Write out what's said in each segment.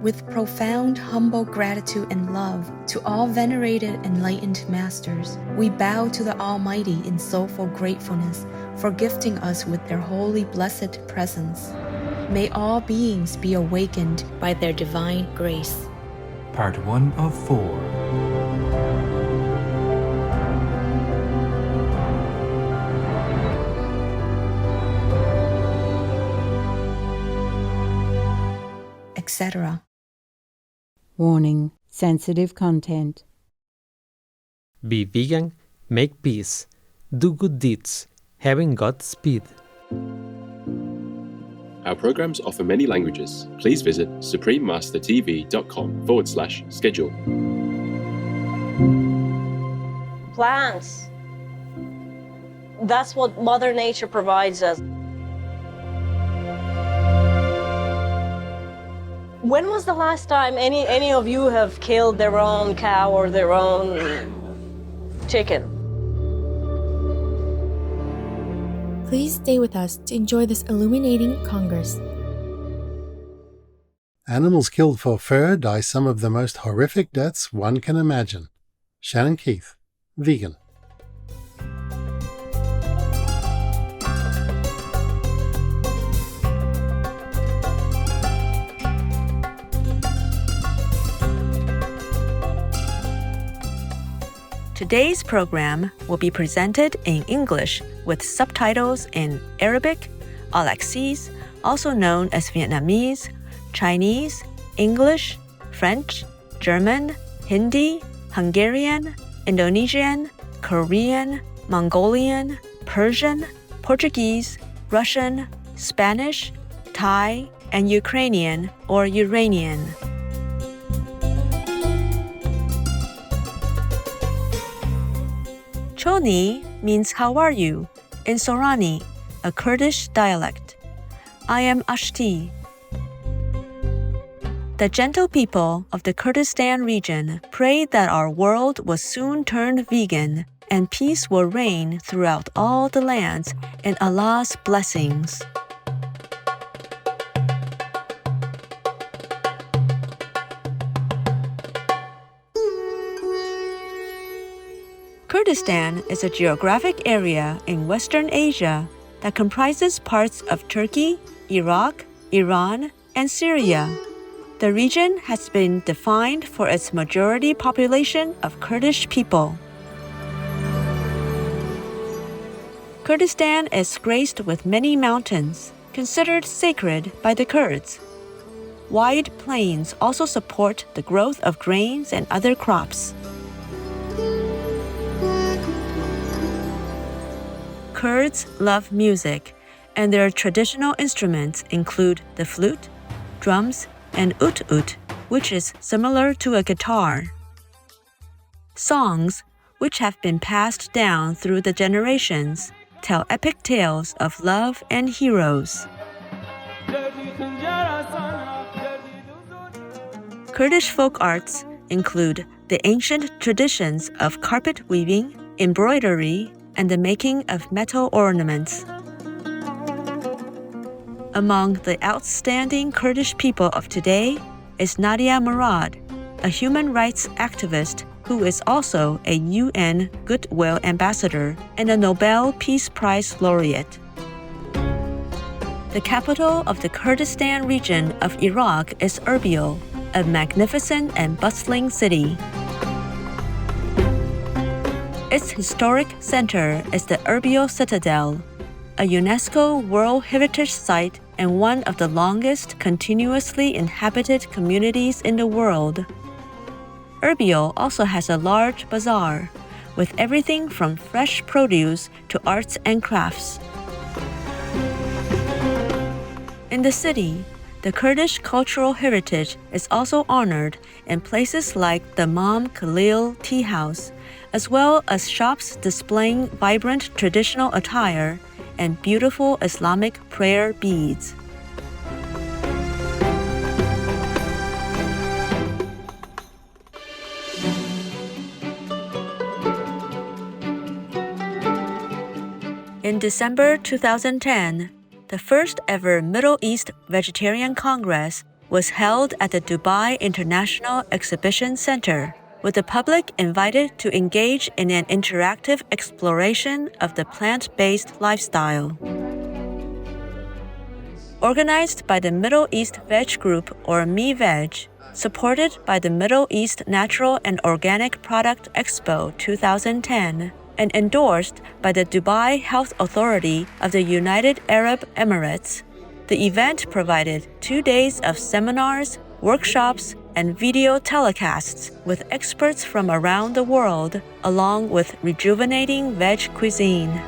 With profound, humble gratitude and love to all venerated enlightened masters, we bow to the Almighty in soulful gratefulness for gifting us with their holy blessed presence. May all beings be awakened by their divine grace. Part 1 of 4. Etc. Warning: sensitive content. Be vegan, make peace, do good deeds, having Godspeed. Our programs offer many languages. Please visit suprememastertv.com/schedule. Plants. That's what Mother Nature provides us. When was the last time any of you have killed their own cow or their own chicken? Please stay with us to enjoy this illuminating Congress. Animals killed for fur die some of the most horrific deaths one can imagine. Shannon Keith, vegan. Today's program will be presented in English with subtitles in Arabic, Alaxese, also known as Vietnamese, Chinese, English, French, German, Hindi, Hungarian, Indonesian, Korean, Mongolian, Persian, Portuguese, Russian, Spanish, Thai, and Ukrainian or Uranian. Choni means how are you in Sorani, a Kurdish dialect. I am Ashti. The gentle people of the Kurdistan region prayed that our world will soon turn vegan and peace will reign throughout all the lands and Allah's blessings. Kurdistan is a geographic area in Western Asia that comprises parts of Turkey, Iraq, Iran, and Syria. The region has been defined for its majority population of Kurdish people. Kurdistan is graced with many mountains, considered sacred by the Kurds. Wide plains also support the growth of grains and other crops. Kurds love music, and their traditional instruments include the flute, drums, and ut, which is similar to a guitar. Songs, which have been passed down through the generations, tell epic tales of love and heroes. Kurdish folk arts include the ancient traditions of carpet weaving, embroidery, and the making of metal ornaments. Among the outstanding Kurdish people of today is Nadia Murad, a human rights activist who is also a UN Goodwill Ambassador and a Nobel Peace Prize laureate. The capital of the Kurdistan region of Iraq is Erbil, a magnificent and bustling city. Its historic center is the Erbil Citadel, a UNESCO World Heritage Site and one of the longest continuously inhabited communities in the world. Erbil also has a large bazaar, with everything from fresh produce to arts and crafts. In the city, the Kurdish cultural heritage is also honored in places like the Imam Khalil Tea House, as well as shops displaying vibrant traditional attire and beautiful Islamic prayer beads. In December 2010, the first ever Middle East Vegetarian Congress was held at the Dubai International Exhibition Center, with the public invited to engage in an interactive exploration of the plant-based lifestyle. Organized by the Middle East Veg Group, or MEVEG, supported by the Middle East Natural and Organic Product Expo 2010, and endorsed by the Dubai Health Authority of the United Arab Emirates, the event provided 2 days of seminars, workshops, and video telecasts with experts from around the world, along with rejuvenating veg cuisine.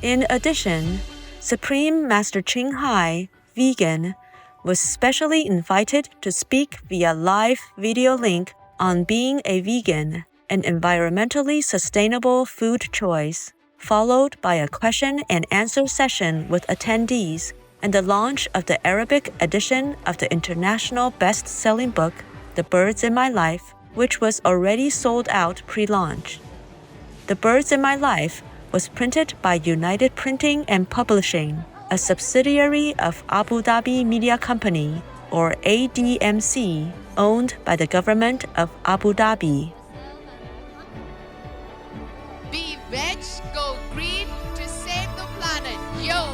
In addition, Supreme Master Ching Hai, vegan, was specially invited to speak via live video link on being a vegan, an environmentally sustainable food choice, followed by a question and answer session with attendees and the launch of the Arabic edition of the international best-selling book, The Birds in My Life, which was already sold out pre-launch. The Birds in My Life was printed by United Printing and Publishing, a subsidiary of Abu Dhabi Media Company, or ADMC, owned by the government of Abu Dhabi. Be veg, go green to save the planet, yo!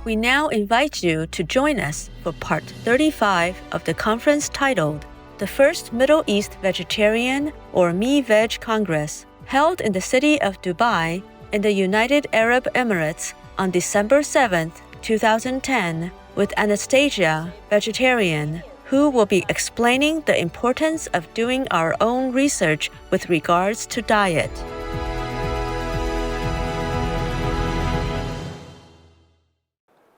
We now invite you to join us for part 35 of the conference titled The First Middle East Vegetarian or MEVEG Congress, held in the city of Dubai in the United Arab Emirates on December 7, 2010, with Anastasia, vegetarian, who will be explaining the importance of doing our own research with regards to diet.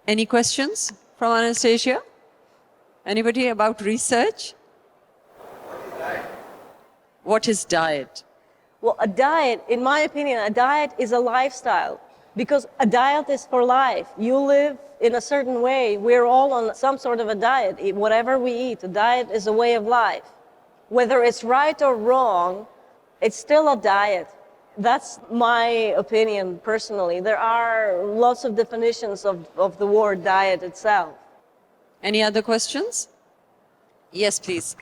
Any questions from Anastasia? Anybody about research? What is diet? Well, a diet, in my opinion, a diet is a lifestyle, because a diet is for life. You live in a certain way. We're all on some sort of a diet. Whatever we eat, a diet is a way of life. Whether it's right or wrong, it's still a diet. That's my opinion personally. There are lots of definitions of the word diet itself. Any other questions? Yes, please.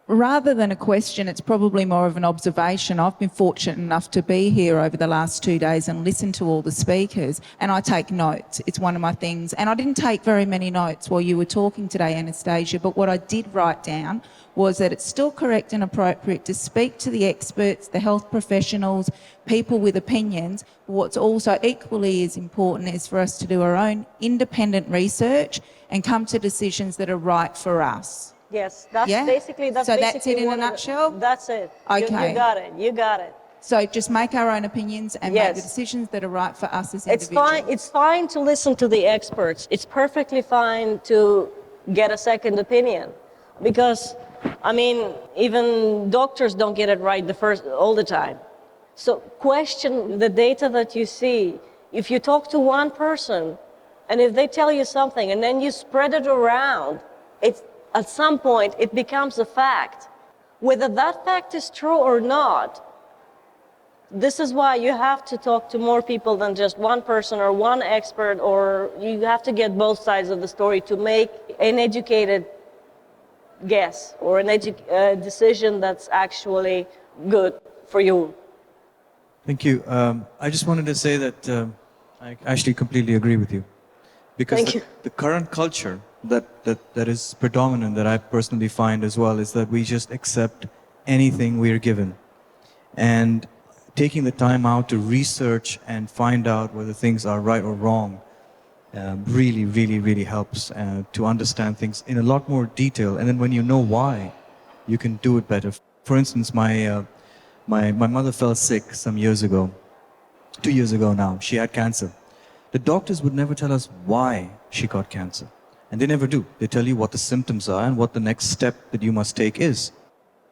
Rather than a question, it's probably more of an observation. I've been fortunate enough to be here over the last 2 days and listen to all the speakers, and I take notes. It's one of my things. And I didn't take very many notes while you were talking today, Anastasia, but what I did write down was that it's still correct and appropriate to speak to the experts, the health professionals, people with opinions. What's also equally as important is for us to do our own independent research and come to decisions that are right for us. Yes, that's Yeah? basically So that's it in a nutshell? That's it. Okay. You got it. So just make our own opinions and make the decisions that are right for us as individuals. It's fine to listen to the experts. It's perfectly fine to get a second opinion, because, I mean, even doctors don't get it right all the time. So question the data that you see. If you talk to one person, and if they tell you something, and then you spread it around, at some point it becomes a fact. Whether that fact is true or not, this is why you have to talk to more people than just one person or one expert, or you have to get both sides of the story to make an educated guess or a decision that's actually good for you. Thank you. I just wanted to say that I actually completely agree with you. Because the current culture that is predominant, that I personally find as well, is that we just accept anything we are given. And taking the time out to research and find out whether things are right or wrong really, really, really helps to understand things in a lot more detail. And then when you know why, you can do it better. For instance, my mother fell sick some years ago, 2 years ago now. She had cancer. The doctors would never tell us why she got cancer. And they never do. They tell you what the symptoms are and what the next step that you must take is.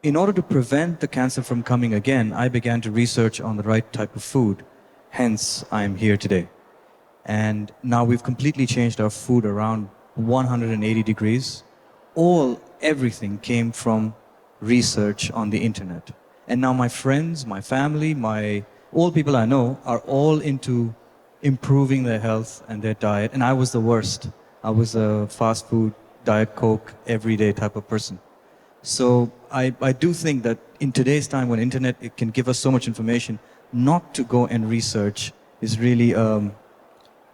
In order to prevent the cancer from coming again, I began to research on the right type of food. Hence, I am here today. And now we've completely changed our food around 180 degrees. Everything came from research on the internet. And now my friends, my family, all people I know are all into improving their health and their diet. And I was the worst. I was a fast food, Diet Coke, everyday type of person. So I do think that in today's time when internet it can give us so much information, not to go and research is really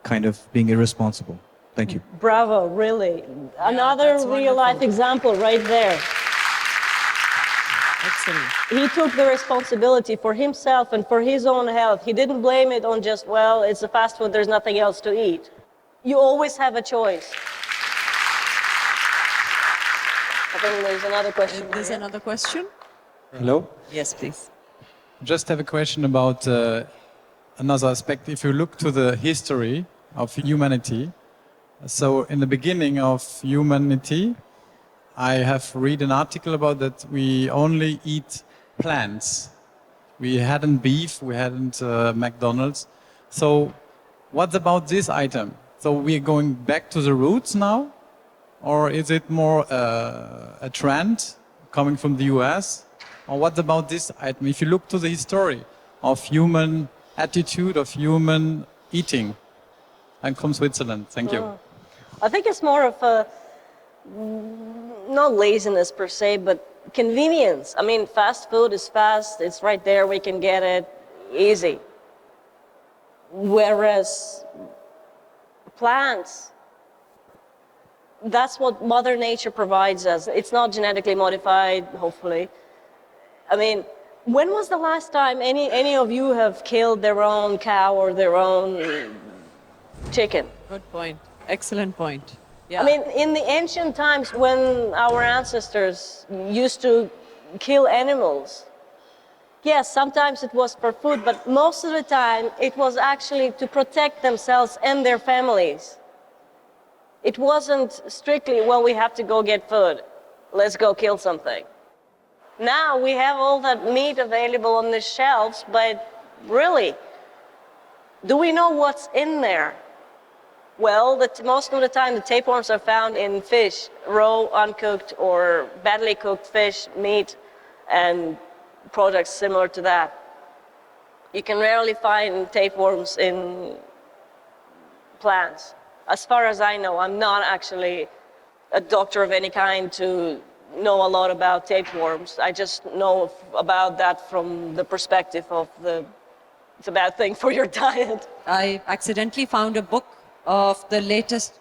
kind of being irresponsible. Thank you. Bravo, really. Another real-life example right there. Excellent. He took the responsibility for himself and for his own health. He didn't blame it on just, well, it's a fast food, there's nothing else to eat. You always have a choice. I think there's another question. There's another question? Hello? Yes, please. Just have a question about another aspect. If you look to the history of humanity, so in the beginning of humanity, I have read an article about that we only eat plants. We hadn't beef, we hadn't McDonald's. So what about this item? So we're going back to the roots now? Or is it more a trend coming from the US? Or what about this item? If you look to the history of human attitude, of human eating, I'm from Switzerland. Thank you. I think it's more of a, not laziness per se, but convenience. I mean, fast food is fast, it's right there, we can get it easy. Whereas plants, that's what Mother Nature provides us. It's not genetically modified, hopefully. I mean, when was the last time any of you have killed their own cow or their own chicken? Good point. Excellent point. Yeah. I mean, in the ancient times when our ancestors used to kill animals, yes, sometimes it was for food, but most of the time it was actually to protect themselves and their families. It wasn't strictly, well, we have to go get food. Let's go kill something. Now we have all that meat available on the shelves, but really, do we know what's in there? Well, most of the time the tapeworms are found in fish, raw, uncooked, or badly cooked fish, meat, and products similar to that. You can rarely find tapeworms in plants. As far as I know, I'm not actually a doctor of any kind to know a lot about tapeworms. I just know about that from the perspective of it's a bad thing for your diet. I accidentally found a book of the latest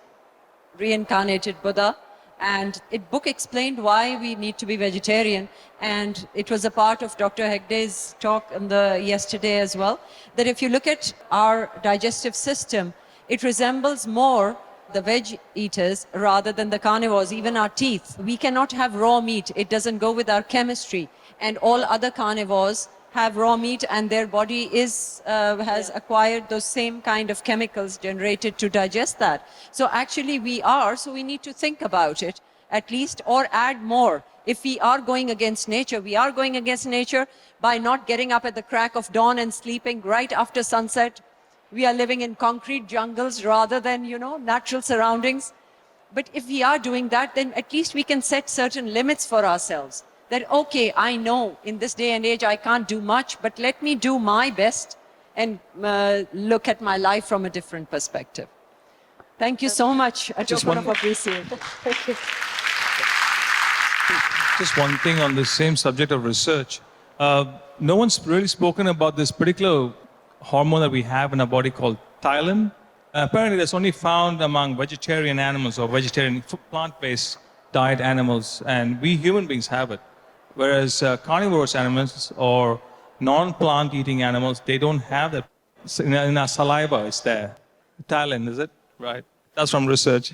reincarnated Buddha, and the book explained why we need to be vegetarian, and it was a part of Dr. Hegde's talk yesterday as well, that if you look at our digestive system, it resembles more the veg eaters rather than the carnivores, even our teeth. We cannot have raw meat. It doesn't go with our chemistry. And all other carnivores have raw meat and their body has acquired those same kind of chemicals generated to digest that. So actually so we need to think about it at least, or add more. If we are going against nature, we are going against nature by not getting up at the crack of dawn and sleeping right after sunset. We are living in concrete jungles rather than, natural surroundings. But if we are doing that, then at least we can set certain limits for ourselves. That, okay, I know in this day and age I can't do much, but let me do my best and look at my life from a different perspective. Thank you so much. A token of appreciation. Thank you. Just one thing on the same subject of research. No one's really spoken about this particular hormone that we have in our body called ptyalin. Apparently that's only found among vegetarian animals or vegetarian plant-based diet animals, and we human beings have it. Whereas carnivorous animals or non-plant eating animals, they don't have that. In our saliva it's there. Ptyalin, is it? Right. That's from research.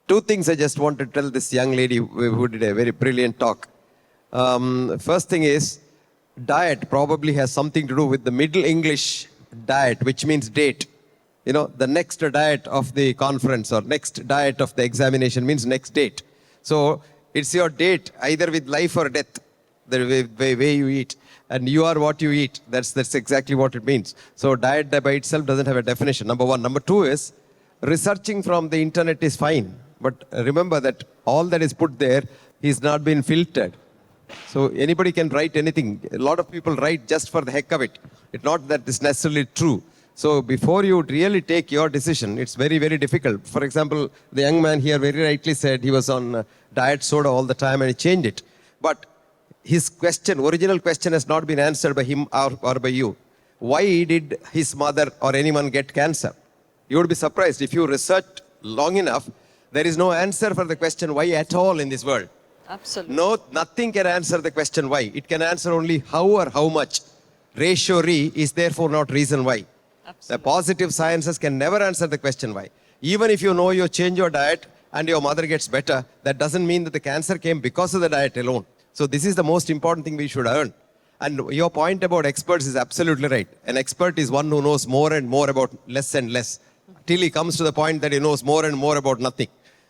Two things I just want to tell this young lady who did a very brilliant talk. First thing is, diet probably has something to do with the Middle English diet, which means date. The next diet of the conference or next diet of the examination means next date. So it's your date, either with life or death, the way you eat. And you are what you eat. That's exactly what it means. So diet by itself doesn't have a definition, number one. Number two is, researching from the internet is fine. But remember that all that is put there is not been filtered. So anybody can write anything. A lot of people write just for the heck of it. It's not that it's necessarily true. So before you really take your decision, it's very, very difficult. For example, the young man here very rightly said he was on diet soda all the time and he changed it. But his question, original question, has not been answered by him or by you. Why did his mother or anyone get cancer? You would be surprised if you research long enough, there is no answer for the question why at all in this world. Absolutely. No, nothing can answer the question why. It can answer only how or how much. Ratio re is therefore not reason why. The positive sciences can never answer the question why. Even if you know you change your diet and your mother gets better, that doesn't mean that the cancer came because of the diet alone. So this is the most important thing we should learn. And your point about experts is absolutely right. An expert is one who knows more and more about less and less, till he comes to the point that he knows more and more about nothing.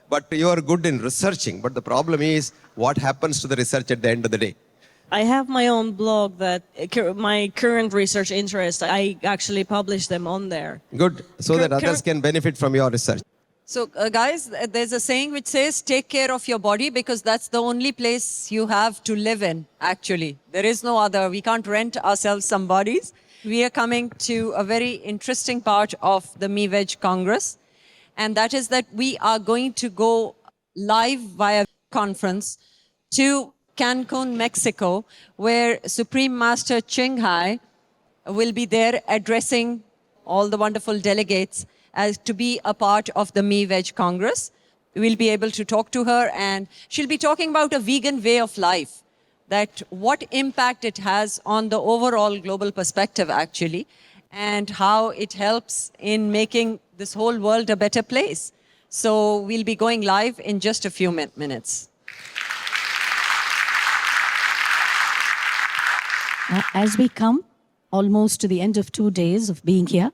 But you are good in researching. But the problem is what happens to the research at the end of the day. I have my own blog that my current research interests, I actually publish them on there. Good. So that others can benefit from your research. So guys, there's a saying which says, take care of your body because that's the only place you have to live in, actually. There is no other. We can't rent ourselves some bodies. We are coming to a very interesting part of the MEVEG Congress. And that is that we are going to go live via conference to Cancun, Mexico, where Supreme Master Ching Hai will be there addressing all the wonderful delegates as to be a part of the MEVEG Congress. We'll be able to talk to her and she'll be talking about a vegan way of life, that what impact it has on the overall global perspective actually, and how it helps in making this whole world a better place. So we'll be going live in just a few minutes. As we come almost to the end of 2 days of being here,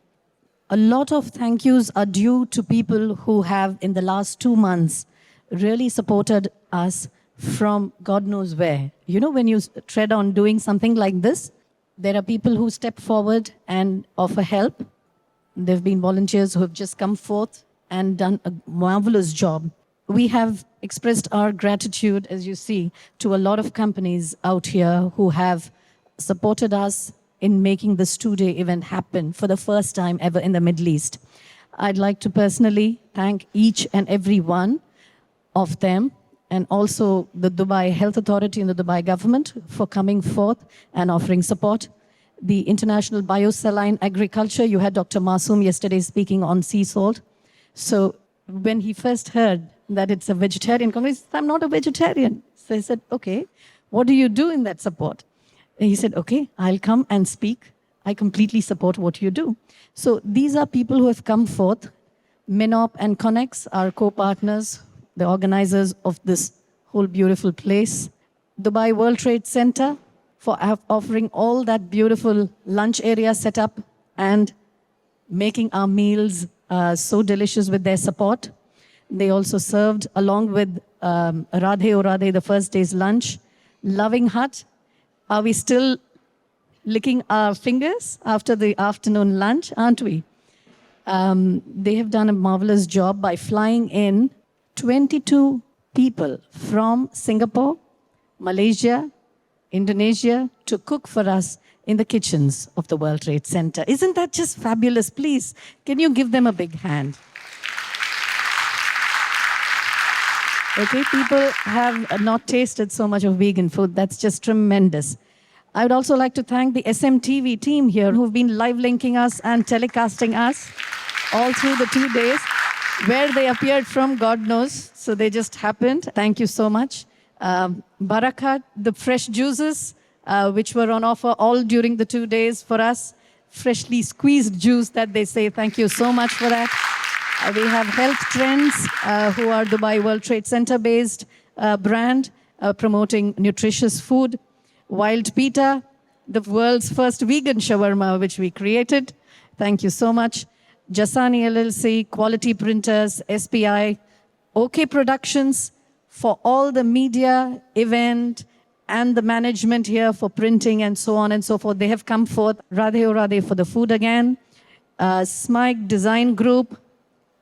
a lot of thank yous are due to people who have, in the last 2 months, really supported us from God knows where. You know, when you tread on doing something like this, there are people who step forward and offer help. There have been volunteers who have just come forth and done a marvelous job. We have expressed our gratitude, as you see, to a lot of companies out here who have supported us in making this 2-day event happen for the first time ever in the Middle East. I'd like to personally thank each and every one of them, and also the Dubai Health Authority and the Dubai government for coming forth and offering support. The International Biosaline Agriculture, you had Dr. Masoom yesterday speaking on sea salt. So when he first heard that it's a vegetarian congress, he said, I'm not a vegetarian. So I said, okay, what do you do in that support? And he said, okay, I'll come and speak. I completely support what you do. So these are people who have come forth. Minop and Connex are co-partners, the organizers of this whole beautiful place. Dubai World Trade Center for offering all that beautiful lunch area set up and making our meals so delicious with their support. They also served, along with Radhe O Radhe, the first day's lunch. Loving Hut. Are we still licking our fingers after the afternoon lunch? Aren't we? They have done a marvelous job by flying in 22 people from Singapore, Malaysia, Indonesia to cook for us in the kitchens of the World Trade Center. Isn't that just fabulous? Please, can you give them a big hand? Okay, people have not tasted so much of vegan food. That's just tremendous. I would also like to thank the SMTV team here who've been live linking us and telecasting us all through the 2 days. Where they appeared from, God knows. So they just happened. Thank you so much. Barakat, the fresh juices, which were on offer all during the 2 days for us. Freshly squeezed juice that they say. Thank you so much for that. We have Health Trends, who are Dubai World Trade Center-based brand, promoting nutritious food. Wild Pita, the world's first vegan shawarma, which we created. Thank you so much. Jasani LLC, Quality Printers, SPI, OK Productions, for all the media, event, and the management here for printing and so on and so forth. They have come forth. Radhe O Radhe for the food again. Smike Design Group,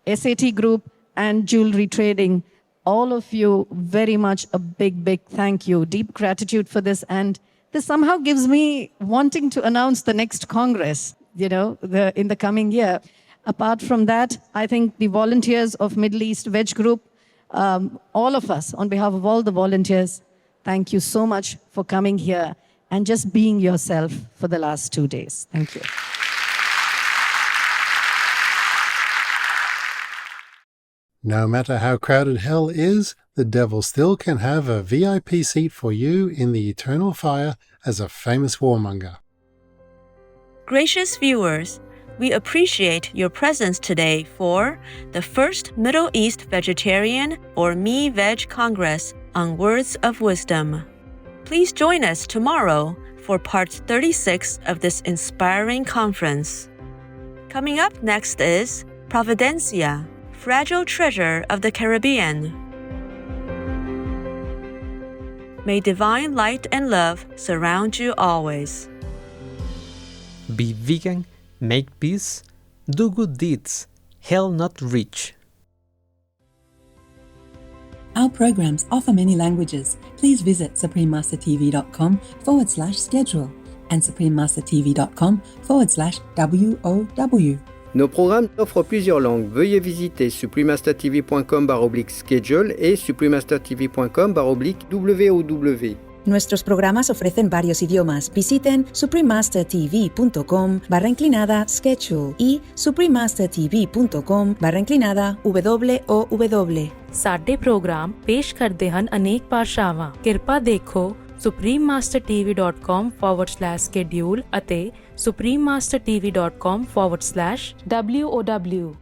SAT Group, and Jewelry Trading. All of you, very much a big, big thank you. Deep gratitude for this. And this somehow gives me wanting to announce the next Congress. in the coming year. Apart from that, I think the volunteers of Middle East Veg Group, all of us, on behalf of all the volunteers, thank you so much for coming here and just being yourself for the last 2 days. Thank you. No matter how crowded hell is, the devil still can have a VIP seat for you in the eternal fire as a famous warmonger. Gracious viewers, we appreciate your presence today for the first Middle East Vegetarian or MEVEG Congress on Words of Wisdom. Please join us tomorrow for part 36 of this inspiring conference. Coming up next is Providencia, Fragile Treasure of the Caribbean. May divine light and love surround you always. Be vegan, make peace, do good deeds, hell not reach. Our programs offer many languages. Please visit suprememastertv.com/schedule and suprememastertv.com/WOW. Nos programmes offrent plusieurs langues. Veuillez visiter suprememastertv.com/schedule et suprememastertv.com/WOW. Nuestros programas ofrecen varios idiomas. Visiten suprememastertv.com/schedule y suprememastertv.com/WOW. ਸਾਡੇ programme ਪੇਸ਼ ਕਰਦੇ ਹਨ ਅਨੇਕ ਭਾਸ਼ਾਵਾਂ। ਕਿਰਪਾ ਦੇਖੋ suprememastertv.com/schedule ਅਤੇ suprememastertv.com/WOW